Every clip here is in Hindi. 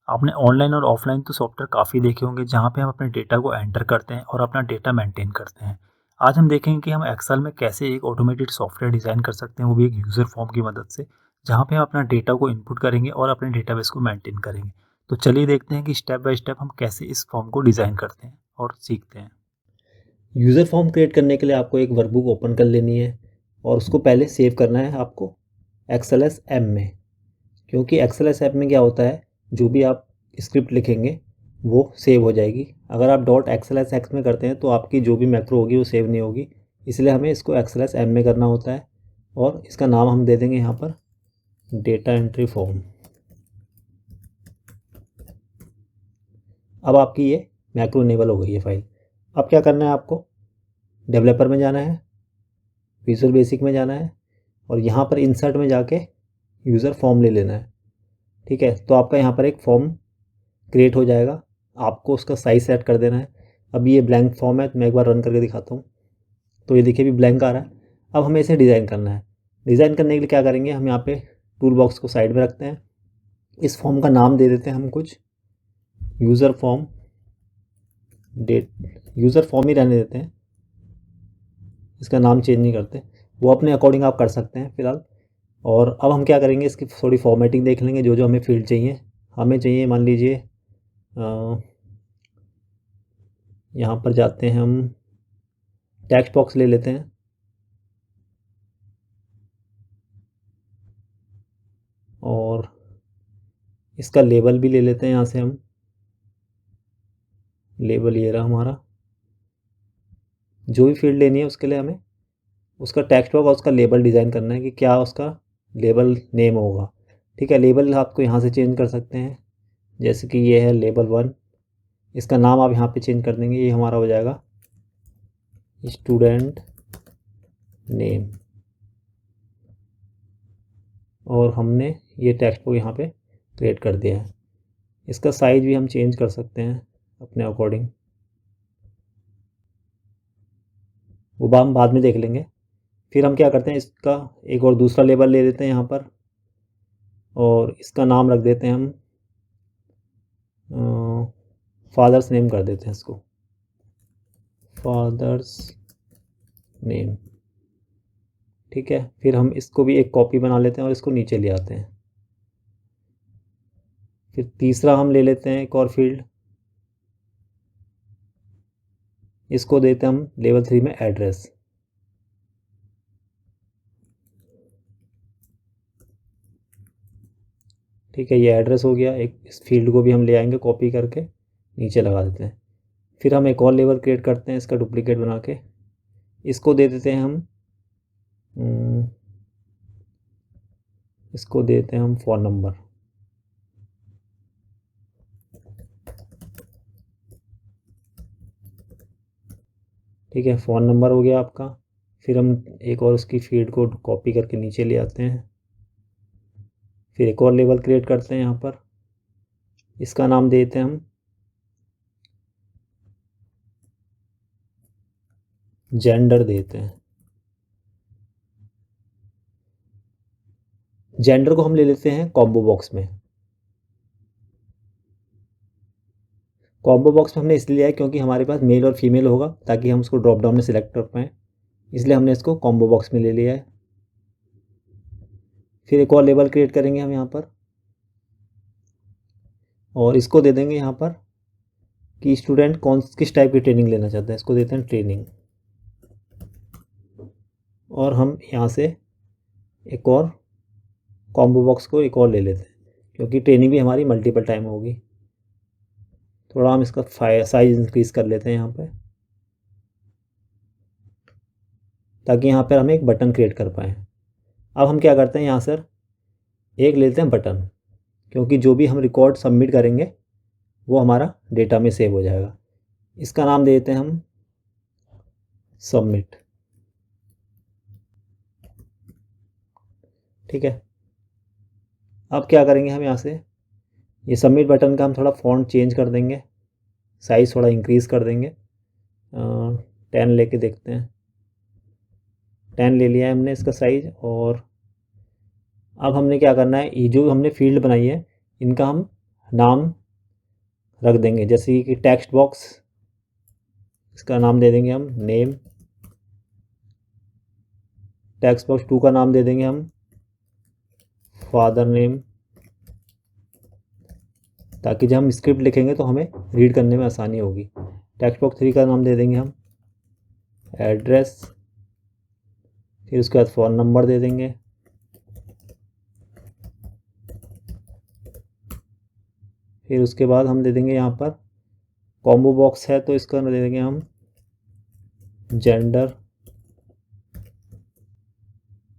आपने ऑनलाइन और ऑफलाइन तो सॉफ्टवेयर काफ़ी देखे होंगे जहाँ पे हम अपने डेटा को एंटर करते हैं और अपना डेटा मेंटेन करते हैं। आज हम देखेंगे कि हम एक्सेल में कैसे एक ऑटोमेटेड सॉफ्टवेयर डिज़ाइन कर सकते हैं, वो भी एक यूज़र फॉर्म की मदद से, जहाँ पे हम अपना डेटा को इनपुट करेंगे और अपने डेटाबेस को मेंटेन करेंगे। तो चलिए देखते हैं कि स्टेप बाय स्टेप हम कैसे इस फॉर्म को डिज़ाइन करते हैं और सीखते हैं। यूज़र फॉर्म क्रिएट करने के लिए आपको एक वर्कबुक ओपन कर लेनी है और उसको पहले सेव करना है आपको एक्सएलएस ऐप में। क्योंकि एक्सएलएस ऐप में क्या होता है, जो भी आप स्क्रिप्ट लिखेंगे वो सेव हो जाएगी। अगर आप डॉट एक्सएलएस एक्स में करते हैं तो आपकी जो भी मैक्रो होगी वो सेव नहीं होगी, इसलिए हमें इसको एक्सएलएस ऐप में करना होता है। और इसका नाम हम दे देंगे यहाँ पर डेटा एंट्री फॉर्म। अब आपकी ये मैक्रो इनेबल हो गई है फाइल। अब क्या करना है, आपको डेवलपर में जाना है, विजुअल बेसिक में जाना है और यहाँ पर इंसर्ट में जाके यूज़र फॉर्म ले लेना है। ठीक है, तो आपका यहाँ पर एक फॉर्म क्रिएट हो जाएगा। आपको उसका साइज सेट कर देना है। अभी ये ब्लैंक फॉर्म है तो मैं एक बार रन करके दिखाता हूँ। तो ये देखिए अभी ब्लैंक आ रहा है। अब हमें इसे डिज़ाइन करना है। डिज़ाइन करने के लिए क्या करेंगे, हम यहाँ पे टूल बॉक्स को साइड में रखते हैं। इस फॉर्म का नाम दे देते हैं हम कुछ user form date, user form ही रहने देते हैं, इसका नाम चेंज नहीं करते। वो अपने अकॉर्डिंग आप कर सकते हैं फ़िलहाल। और अब हम क्या करेंगे, इसकी थोड़ी फॉर्मेटिंग देख लेंगे, जो जो हमें फील्ड चाहिए। हमें चाहिए मान लीजिए यहाँ पर जाते हैं, हम टेक्स्ट बॉक्स ले लेते हैं और इसका लेबल भी ले लेते हैं। यहाँ से हम लेबल ये रहा हमारा। जो भी फील्ड लेनी है उसके लिए हमें उसका टेक्स्ट बॉक्स और उसका लेबल डिज़ाइन करना है कि क्या उसका लेबल नेम होगा। ठीक है, लेबल आपको यहाँ से चेंज कर सकते हैं, जैसे कि ये है लेबल 1। इसका नाम आप यहाँ पे चेंज कर देंगे, ये हमारा हो जाएगा स्टूडेंट नेम। और हमने ये टेक्स्ट को यहाँ पे क्रिएट कर दिया है। इसका साइज़ भी हम चेंज कर सकते हैं अपने अकॉर्डिंग, वो हम बाद में देख लेंगे। फिर हम क्या करते हैं, इसका एक और दूसरा लेबल ले लेते हैं यहाँ पर और इसका नाम रख देते हैं हम फादर्स नेम कर देते हैं इसको, फादर्स नेम। ठीक है, फिर हम इसको भी एक कॉपी बना लेते हैं और इसको नीचे ले आते हैं। फिर तीसरा हम ले लेते हैं एक और फील्ड, इसको देते हैं हम लेवल 3 में एड्रेस। ठीक है, ये एड्रेस हो गया। एक इस फील्ड को भी हम ले आएंगे कॉपी करके नीचे लगा देते हैं। फिर हम एक और लेवल क्रिएट करते हैं इसका डुप्लीकेट बना के, इसको दे देते हैं हम इसको देते हैं हम फ़ोन नंबर। ठीक है, फ़ोन नंबर हो गया आपका। फिर हम एक और उसकी फील्ड को कॉपी करके नीचे ले आते हैं। फिर एक और लेवल क्रिएट करते हैं यहाँ पर, इसका नाम देते हैं हम जेंडर देते हैं। जेंडर को हम ले लेते हैं कॉम्बो बॉक्स में। कॉम्बो बॉक्स में हमने इसलिए लिया है क्योंकि हमारे पास मेल और फीमेल होगा, ताकि हम उसको ड्रॉप डाउन में सिलेक्ट कर पाएँ, इसलिए हमने इसको कॉम्बो बॉक्स में ले लिया है। फिर एक और लेबल क्रिएट करेंगे हम यहाँ पर और इसको दे देंगे यहाँ पर कि स्टूडेंट किस टाइप की ट्रेनिंग लेना चाहते हैं, इसको देते हैं ट्रेनिंग। और हम यहाँ से एक और कॉम्बो बॉक्स को एक और ले लेते हैं, क्योंकि ट्रेनिंग भी हमारी मल्टीपल टाइम होगी। थोड़ा हम इसका साइज़ इंक्रीज़ कर लेते हैं यहाँ पे, ताकि यहाँ पर हम एक बटन क्रिएट कर पाएँ। अब हम क्या करते हैं, यहाँ सर एक लेते हैं बटन, क्योंकि जो भी हम रिकॉर्ड सबमिट करेंगे वो हमारा डेटा में सेव हो जाएगा। इसका नाम दे देते हैं हम सबमिट। ठीक है, अब क्या करेंगे, हम यहाँ से ये सबमिट बटन का हम थोड़ा फ़ॉन्ट चेंज कर देंगे, साइज़ थोड़ा इंक्रीज़ कर देंगे। 10 लेके देखते हैं, 10 ले लिया है हमने इसका साइज़। और अब हमने क्या करना है, ये जो हमने फील्ड बनाई है इनका हम नाम रख देंगे। जैसे कि टेक्स्ट बॉक्स, इसका नाम दे देंगे हम नेम। टेक्स्ट बॉक्स 2 का नाम दे देंगे हम फादर नेम, ताकि जब हम स्क्रिप्ट लिखेंगे तो हमें रीड करने में आसानी होगी। टेक्स्ट बॉक्स 3 का नाम दे देंगे हम एड्रेस। फिर उसके बाद फ़ोन नंबर दे देंगे। फिर उसके बाद हम दे देंगे यहाँ पर कॉम्बो बॉक्स है तो इसका दे देंगे हम जेंडर,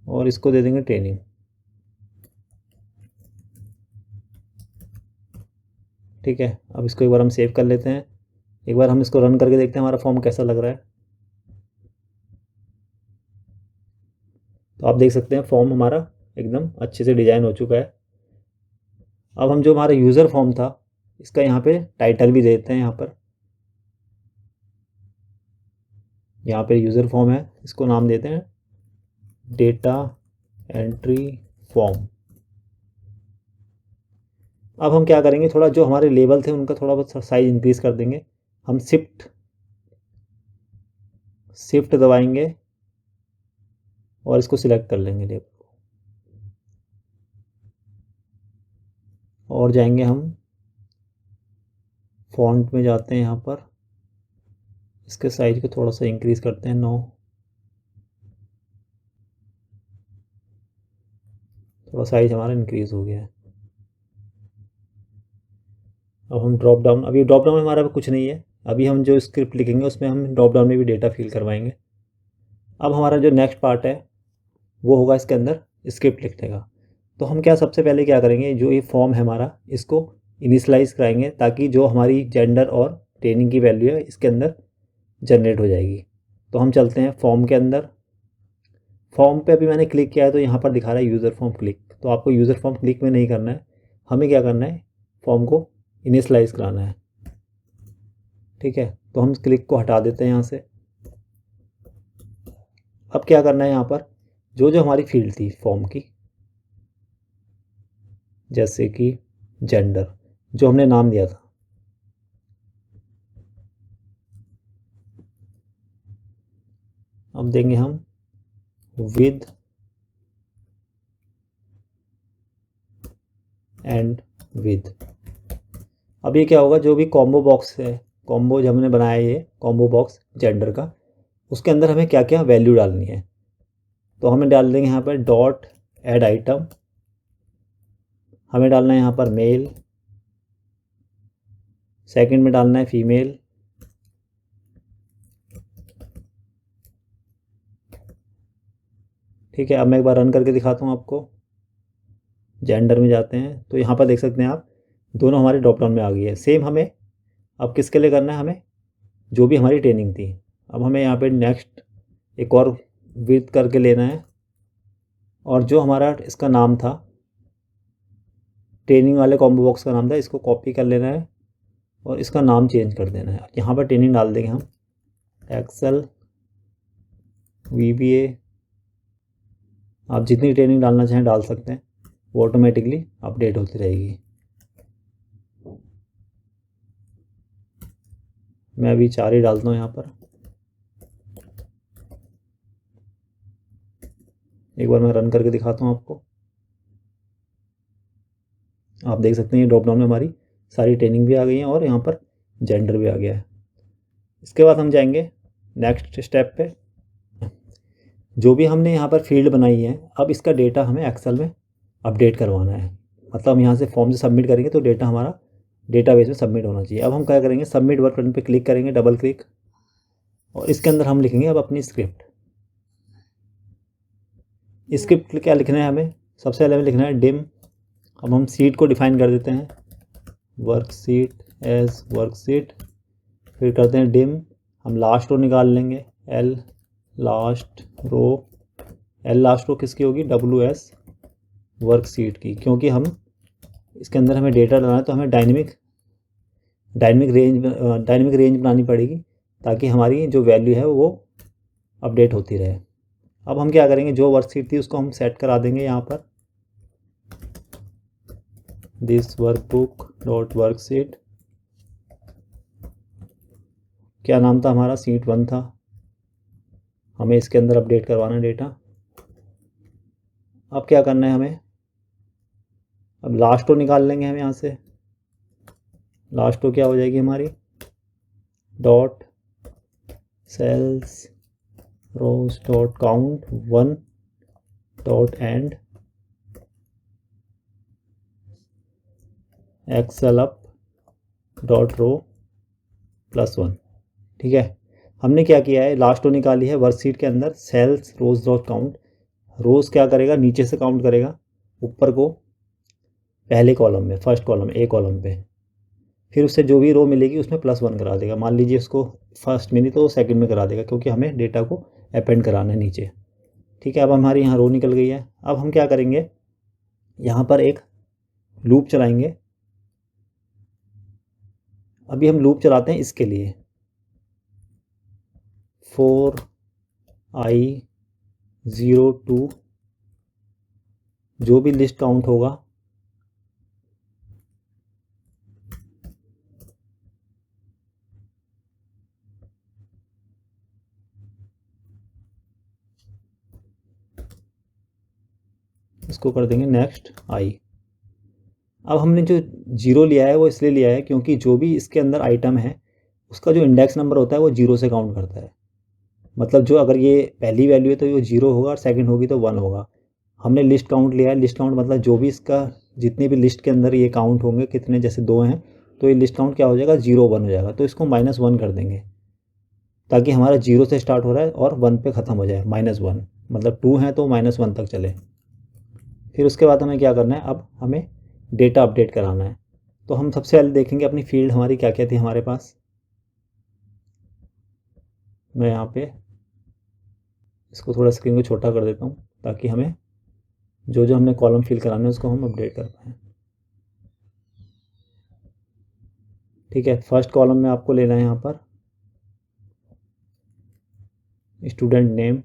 और इसको दे देंगे ट्रेनिंग। ठीक है, अब इसको एक बार हम सेव कर लेते हैं। एक बार हम इसको रन करके देखते हैं हमारा फॉर्म कैसा लग रहा है। तो आप देख सकते हैं फॉर्म हमारा एकदम अच्छे से डिज़ाइन हो चुका है। अब हम जो हमारा यूज़र फॉर्म था इसका यहाँ पे टाइटल भी देते हैं। यहाँ पे यूज़र फॉर्म है, इसको नाम देते हैं डेटा एंट्री फॉर्म। अब हम क्या करेंगे, थोड़ा जो हमारे लेबल थे उनका थोड़ा बहुत साइज़ इंक्रीज़ कर देंगे। हम शिफ्ट दबाएंगे और इसको सिलेक्ट कर लेंगे लेबल को, और जाएंगे हम फॉन्ट में जाते हैं। यहाँ पर इसके साइज को थोड़ा सा इंक्रीज़ करते हैं 9। थोड़ा साइज हमारा इंक्रीज़ हो गया है। अब हम ड्रॉप डाउन, अभी ड्रॉप डाउन में हमारा कुछ नहीं है। अभी हम जो स्क्रिप्ट लिखेंगे उसमें हम ड्रॉप डाउन में भी डेटा फिल करवाएंगे। अब हमारा जो नेक्स्ट पार्ट है वो होगा इसके अंदर स्क्रिप्ट लिखने का। तो हम क्या सबसे पहले क्या करेंगे, जो ये फॉर्म है हमारा इसको इनिशलाइज कराएंगे, ताकि जो हमारी जेंडर और ट्रेनिंग की वैल्यू है इसके अंदर जनरेट हो जाएगी। तो हम चलते हैं फॉर्म के अंदर। फॉर्म पे अभी मैंने क्लिक किया है तो यहाँ पर दिखा रहा है यूज़र फॉर्म क्लिक। तो आपको यूज़र फॉर्म क्लिक में नहीं करना है, हमें क्या करना है, फॉर्म को इनिशलाइज कराना है। ठीक है, तो हम क्लिक को हटा देते हैं यहाँ से। अब क्या करना है, यहाँ पर जो जो हमारी फील्ड थी फॉर्म की, जैसे कि जेंडर जो हमने नाम दिया था, अब देंगे हम विद एंड विद। अब ये क्या होगा, जो भी कॉम्बो बॉक्स है, कॉम्बो जो हमने बनाया है ये कॉम्बो बॉक्स जेंडर का, उसके अंदर हमें क्या क्या वैल्यू डालनी है। तो हमें डाल देंगे यहाँ पर डॉट ऐड आइटम, हमें डालना है यहाँ पर मेल, सेकंड में डालना है फीमेल, ठीक है। अब मैं एक बार रन करके दिखाता हूँ आपको। जेंडर में जाते हैं तो यहाँ पर देख सकते हैं आप दोनों हमारे ड्रॉप डाउन में आ गई है। सेम हमें अब किसके लिए करना है, हमें जो भी हमारी ट्रेनिंग थी। अब हमें यहाँ पे नेक्स्ट एक और विथ करके लेना है, और जो हमारा इसका नाम था, ट्रेनिंग वाले कॉम्बो बॉक्स का नाम था, इसको कॉपी कर लेना है और इसका नाम चेंज कर देना है। यहाँ पर ट्रेनिंग डाल देंगे हम एक्सेल VBA। आप जितनी ट्रेनिंग डालना चाहें डाल सकते हैं, वो ऑटोमेटिकली अपडेट होती रहेगी। मैं अभी 4 ही डालता हूँ यहाँ पर। एक बार मैं रन करके दिखाता हूँ आपको। आप देख सकते हैं ये ड्रॉप डाउन में हमारी सारी ट्रेनिंग भी आ गई है और यहाँ पर जेंडर भी आ गया है। इसके बाद हम जाएंगे नेक्स्ट स्टेप पे। जो भी हमने यहाँ पर फील्ड बनाई है, अब इसका डेटा हमें एक्सेल में अपडेट करवाना है। मतलब हम यहाँ से फॉर्म से सबमिट करेंगे तो डेटा हमारा डेटाबेस में सबमिट होना चाहिए। अब हम क्या करेंगे, सबमिट वर्क बटन पे क्लिक करेंगे, डबल क्लिक, और इसके अंदर हम लिखेंगे अब अपनी स्क्रिप्ट। स्क्रिप्ट क्या लिखना है हमें, सबसे पहले हमें लिखना है डिम। अब हम सीट को डिफाइन कर देते हैं, वर्कशीट एज वर्कशीट। फिर करते हैं डिम, हम लास्ट रो निकाल लेंगे, एल लास्ट रो किसकी होगी, WS वर्कशीट की, क्योंकि हम इसके अंदर हमें डेटा डालना है तो हमें डायनेमिक रेंज बनानी पड़ेगी, ताकि हमारी जो वैल्यू है वो अपडेट होती रहे। अब हम क्या करेंगे, जो वर्कशीट थी उसको हम सेट करा देंगे यहाँ पर, दिस वर्कबुक डॉट वर्कशीट, क्या नाम था हमारा, सीट 1 था, हमें इसके अंदर अपडेट करवाना है डेटा। अब क्या करना है हमें, अब लास्ट रो निकाल लेंगे हम यहाँ से। लास्ट रो क्या हो जाएगी हमारी, dot cells rows dot count 1 dot end excel up dot row +1। ठीक है, हमने क्या किया है, लास्ट रो निकाली है, वर्कशीट के अंदर सेल्स रोज डॉट काउंट, रोज क्या करेगा, नीचे से काउंट करेगा ऊपर को, पहले कॉलम में, फर्स्ट कॉलम ए कॉलम पे, फिर उससे जो भी रो मिलेगी उसमें +1 करा देगा। मान लीजिए उसको फर्स्ट में नहीं तो सेकंड में करा देगा, क्योंकि हमें डेटा को अपेंड कराना है नीचे। ठीक है, अब हमारी यहाँ रो निकल गई है। अब हम क्या करेंगे, यहाँ पर एक लूप चलाएंगे। अभी हम लूप चलाते हैं इसके लिए, for i 0 to जो भी लिस्ट काउंट होगा इसको कर देंगे नेक्स्ट आई। अब हमने जो 0 लिया है वो इसलिए लिया है क्योंकि जो भी इसके अंदर आइटम है उसका जो इंडेक्स नंबर होता है वो 0 से काउंट करता है। मतलब जो अगर ये पहली वैल्यू है तो ये 0 होगा और सेकंड होगी तो 1 होगा। हमने लिस्ट काउंट लिया है, लिस्ट काउंट मतलब जो भी इसका जितने भी लिस्ट के अंदर ये काउंट होंगे, कितने जैसे 2 हैं तो ये लिस्ट काउंट क्या हो जाएगा, 0 1 हो जाएगा। तो इसको -1 कर देंगे ताकि हमारा 0 से स्टार्ट हो रहा है और 1 पे ख़त्म हो जाए, -1 मतलब 2 है तो -1 तक चले। फिर उसके बाद हमें क्या करना है, अब हमें डेटा अपडेट कराना है। तो हम सबसे पहले देखेंगे अपनी फील्ड हमारी क्या क्या थी हमारे पास। मैं यहाँ पे इसको थोड़ा स्क्रीन को छोटा कर देता हूँ ताकि हमें जो जो हमने कॉलम फिल कराना है उसको हम अपडेट कर पाएँ। ठीक है, फर्स्ट कॉलम में आपको लेना है यहाँ पर स्टूडेंट नेम,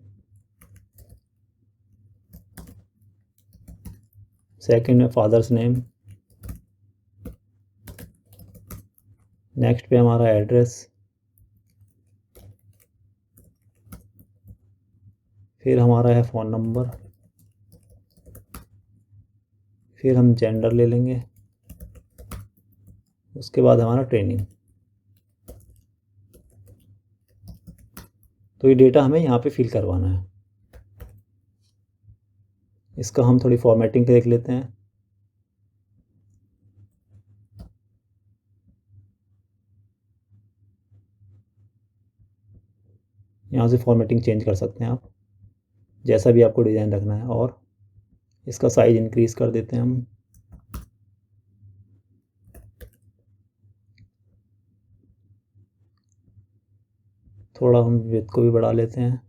सेकंड में फादर्स नेम, नेक्स्ट पे हमारा एड्रेस, फिर हमारा है फ़ोन नंबर, फिर हम जेंडर ले लेंगे, उसके बाद हमारा ट्रेनिंग। तो ये डेटा हमें यहाँ पे फिल करवाना है। इसका हम थोड़ी फॉर्मेटिंग देख लेते हैं। यहाँ से फॉर्मेटिंग चेंज कर सकते हैं आप, जैसा भी आपको डिज़ाइन रखना है। और इसका साइज़ इंक्रीज़ कर देते हैं हम, थोड़ा हम विड्थ को भी बढ़ा लेते हैं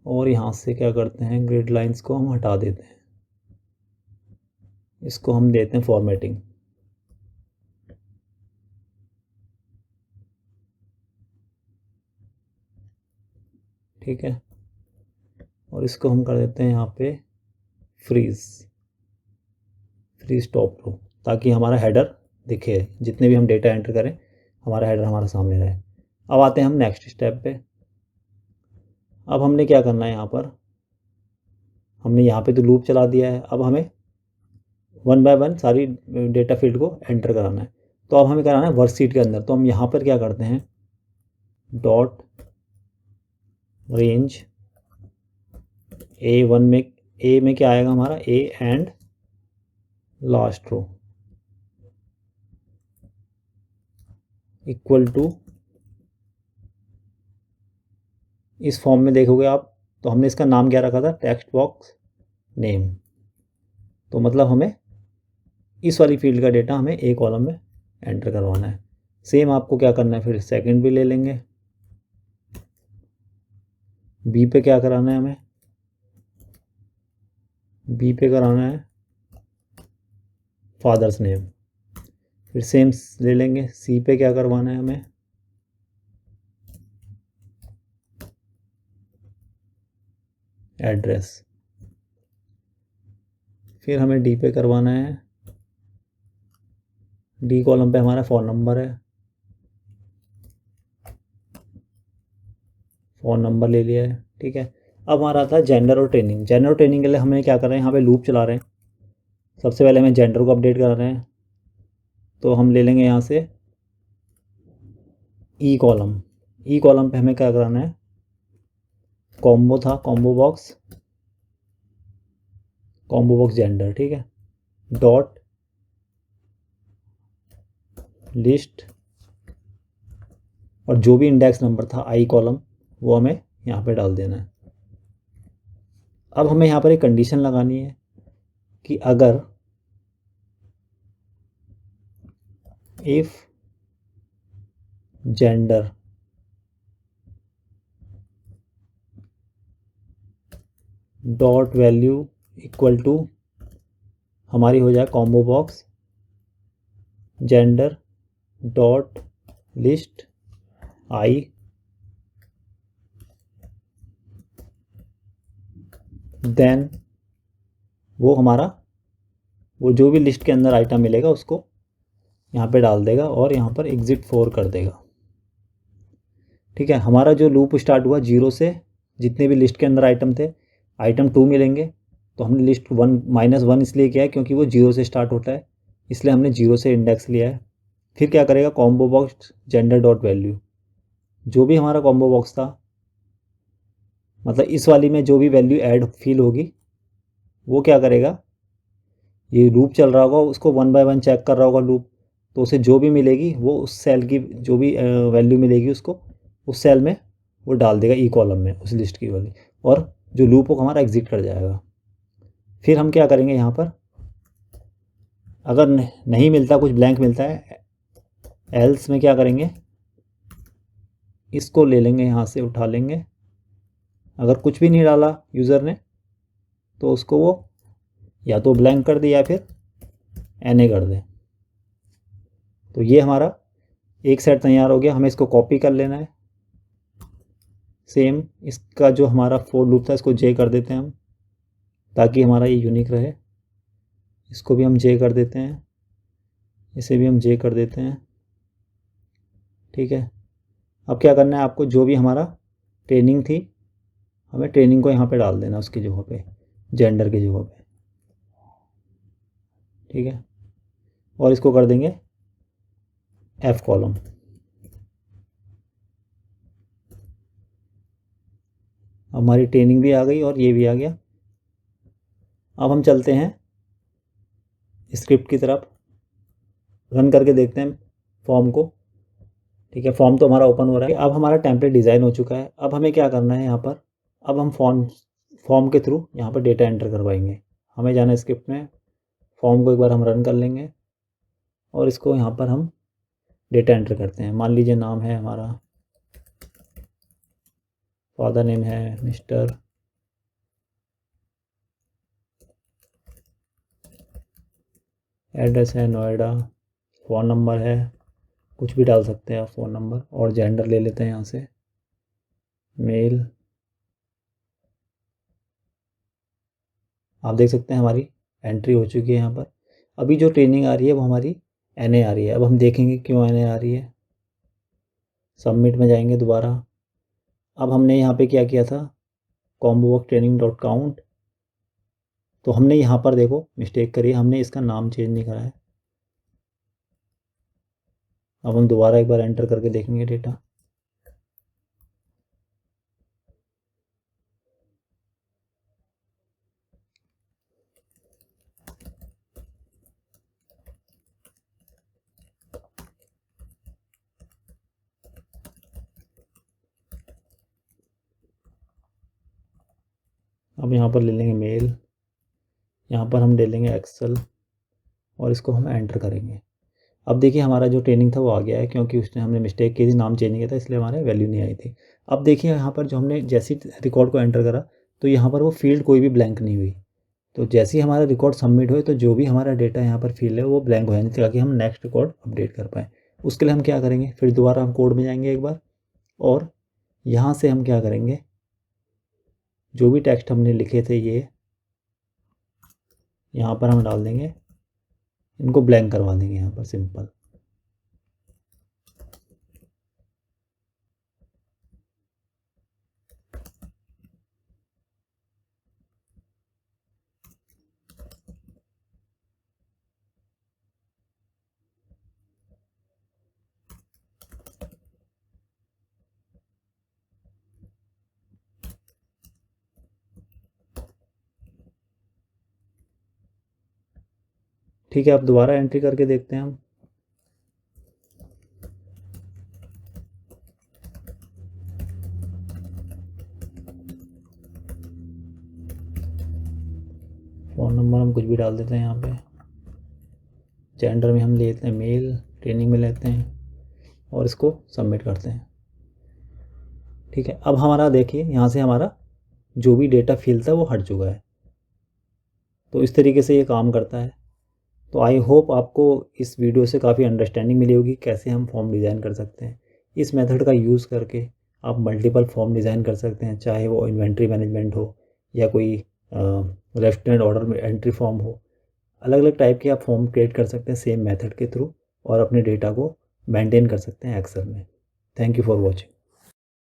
और यहाँ से क्या करते हैं, ग्रिड लाइंस को हम हटा देते हैं। इसको हम देते हैं फॉर्मेटिंग। ठीक है, और इसको हम कर देते हैं यहाँ पे फ्रीज़ टॉप रो, ताकि हमारा हेडर दिखे, जितने भी हम डेटा एंटर करें हमारा हेडर हमारा सामने रहे। अब आते हैं हम नेक्स्ट स्टेप पे। अब हमने क्या करना है, यहाँ पर हमने यहाँ पे तो लूप चला दिया है। अब हमें 1 बाय 1 सारी डेटा फील्ड को एंटर कराना है। तो अब हमें कराना है वर्कशीट के अंदर। तो हम यहाँ पर क्या करते हैं, डॉट रेंज A1 में, ए में क्या आएगा हमारा, A and last row equal to, इस फॉर्म में देखोगे आप तो हमने इसका नाम क्या रखा था, टेक्स्ट बॉक्स नेम। तो मतलब हमें इस वाली फील्ड का डेटा हमें ए कॉलम में एंटर करवाना है। सेम आपको क्या करना है, फिर सेकंड भी ले लेंगे। बी पे क्या कराना है हमें, बी पे कराना है फादर्स नेम। फिर सेम ले लेंगे, सी पे क्या करवाना है हमें, एड्रेस। फिर हमें डी पे करवाना है डी कॉलम पे हमारा फ़ोन नंबर है, फ़ोन नंबर ले लिया है, ठीक है। अब हमारा आता है जेंडर और ट्रेनिंग। जेंडर और ट्रेनिंग के लिए हमें क्या कर रहे हैं, यहाँ पे लूप चला रहे हैं। सबसे पहले हमें जेंडर को अपडेट कर रहे हैं, तो हम ले लेंगे यहाँ से ई कॉलम। ई कॉलम पे हमें क्या कराना है, कॉम्बो था, कॉम्बो बॉक्स जेंडर, ठीक है, डॉट लिस्ट, और जो भी इंडेक्स नंबर था आई कॉलम वो हमें यहाँ पे डाल देना है। अब हमें यहाँ पर एक कंडीशन लगानी है कि अगर if gender dot value equal to हमारी हो जाए combo box gender dot list I, then वो हमारा वो जो भी लिस्ट के अंदर आइटम मिलेगा उसको यहाँ पे डाल देगा और यहाँ पर एग्ज़िट 4 कर देगा, ठीक है। हमारा जो लूप स्टार्ट हुआ 0 से, जितने भी लिस्ट के अंदर आइटम थे, आइटम 2 मिलेंगे, तो हमने लिस्ट 1 -1 इसलिए किया है क्योंकि वो 0 से स्टार्ट होता है, इसलिए हमने 0 से इंडेक्स लिया है। फिर क्या करेगा, combo box gender dot value, जो भी हमारा कॉम्बो बॉक्स था, मतलब इस वाली में जो भी वैल्यू ऐड फील होगी वो क्या करेगा, ये लूप चल रहा होगा उसको 1 बाय 1 चेक कर रहा होगा लूप, तो उसे जो भी मिलेगी वो उस सेल की जो भी वैल्यू मिलेगी उसको उस सेल में वो डाल देगा ई कॉलम में, उस लिस्ट की वाली, और जो लूप होगा हमारा एग्जिट कर जाएगा। फिर हम क्या करेंगे, यहाँ पर अगर नहीं मिलता, कुछ ब्लैंक मिलता है, एल्स में क्या करेंगे, इसको ले लेंगे, यहाँ से उठा लेंगे। अगर कुछ भी नहीं डाला यूज़र ने तो उसको वो या तो ब्लैंक कर दे या फिर एन ए कर दे। तो ये हमारा एक सेट तैयार हो गया। हमें इसको कॉपी कर लेना है, सेम इसका जो हमारा फोर लूप था इसको जे कर देते हैं हम, ताकि हमारा ये यूनिक रहे। इसको भी हम जे कर देते हैं, इसे भी हम जे कर देते हैं, ठीक है। अब क्या करना है आपको, जो भी हमारा ट्रेनिंग थी हमें ट्रेनिंग को यहाँ पे डाल देना, उसकी जगह पे, जेंडर की जगह पे, ठीक है। और इसको कर देंगे एफ कॉलम। हमारी ट्रेनिंग भी आ गई और ये भी आ गया। अब हम चलते हैं स्क्रिप्ट की तरफ, रन करके देखते हैं फॉर्म को, ठीक है। फॉर्म तो हमारा ओपन हो रहा है। अब हमारा टेम्पलेट डिज़ाइन हो चुका है। अब हमें क्या करना है, यहाँ पर अब हम फॉर्म के थ्रू यहाँ पर डेटा एंटर करवाएंगे। हमें जाना है स्क्रिप्ट में, फॉर्म को एक बार हम रन कर लेंगे और इसको यहाँ पर हम डेटा एंटर करते हैं। मान लीजिए नाम है हमारा, फादर नेम है मिस्टर, एड्रेस है नोएडा, फ़ोन नंबर है, कुछ भी डाल सकते हैं आप फ़ोन नंबर, और जेंडर ले लेते हैं यहाँ से मेल। आप देख सकते हैं हमारी एंट्री हो चुकी है यहाँ पर। अभी जो ट्रेनिंग आ रही है वो हमारी एन आ रही है। अब हम देखेंगे क्यों एन आ रही है। सबमिट में जाएंगे दोबारा। अब हमने यहाँ पे क्या किया था, combo work training dot count, तो हमने यहाँ पर देखो मिस्टेक करी, हमने इसका नाम चेंज नहीं करा है। अब हम दोबारा एक बार एंटर करके देखेंगे डेटा। अब यहाँ पर ले लेंगे मेल, यहाँ पर हम ले लेंगे एक्सेल और इसको हम एंटर करेंगे। अब देखिए हमारा जो ट्रेनिंग था वो आ गया है, क्योंकि उसने हमने मिस्टेक की थी, नाम चेंज नहीं किया था, इसलिए हमारे वैल्यू नहीं आई थी। अब देखिए यहाँ पर जो हमने जैसे ही रिकॉर्ड को एंटर करा तो यहाँ पर वो फील्ड कोई भी ब्लैंक नहीं हुई। तो जैसे ही हमारा रिकॉर्ड सबमिट हुए तो जो भी हमारा डेटा यहाँ पर फील्ड है वो ब्लैंक हो जाए, ताकि हम नेक्स्ट रिकॉर्ड अपडेट कर पाएँ। उसके लिए हम क्या करेंगे, फिर दोबारा हम कोड में जाएंगे एक बार, और यहाँ से हम क्या करेंगे, जो भी टेक्स्ट हमने लिखे थे ये यहाँ पर हम डाल देंगे इनको ब्लैंक करवा देंगे यहाँ पर सिंपल। ठीक है, अब दोबारा एंट्री करके देखते हैं हम। फ़ोन नंबर हम कुछ भी डाल देते हैं यहाँ पे। जेंडर में हम ले लेते हैं मेल, ट्रेनिंग में लेते हैं और इसको सबमिट करते हैं। ठीक है, अब हमारा देखिए यहाँ से हमारा जो भी डेटा फिल था वो हट चुका है। तो इस तरीके से ये काम करता है। तो आई होप आपको इस वीडियो से काफ़ी अंडरस्टैंडिंग मिली होगी कैसे हम फॉर्म डिज़ाइन कर सकते हैं। इस मेथड का यूज़ करके आप मल्टीपल फॉर्म डिज़ाइन कर सकते हैं, चाहे वो इन्वेंट्री मैनेजमेंट हो या कोई रेस्टोरेंट ऑर्डर में एंट्री फॉर्म हो। अलग अलग टाइप के आप फॉर्म क्रिएट कर सकते हैं सेम मेथड के थ्रू और अपने डेटा को मेंटेन कर सकते हैं एक्सेल में। Thank you for watching.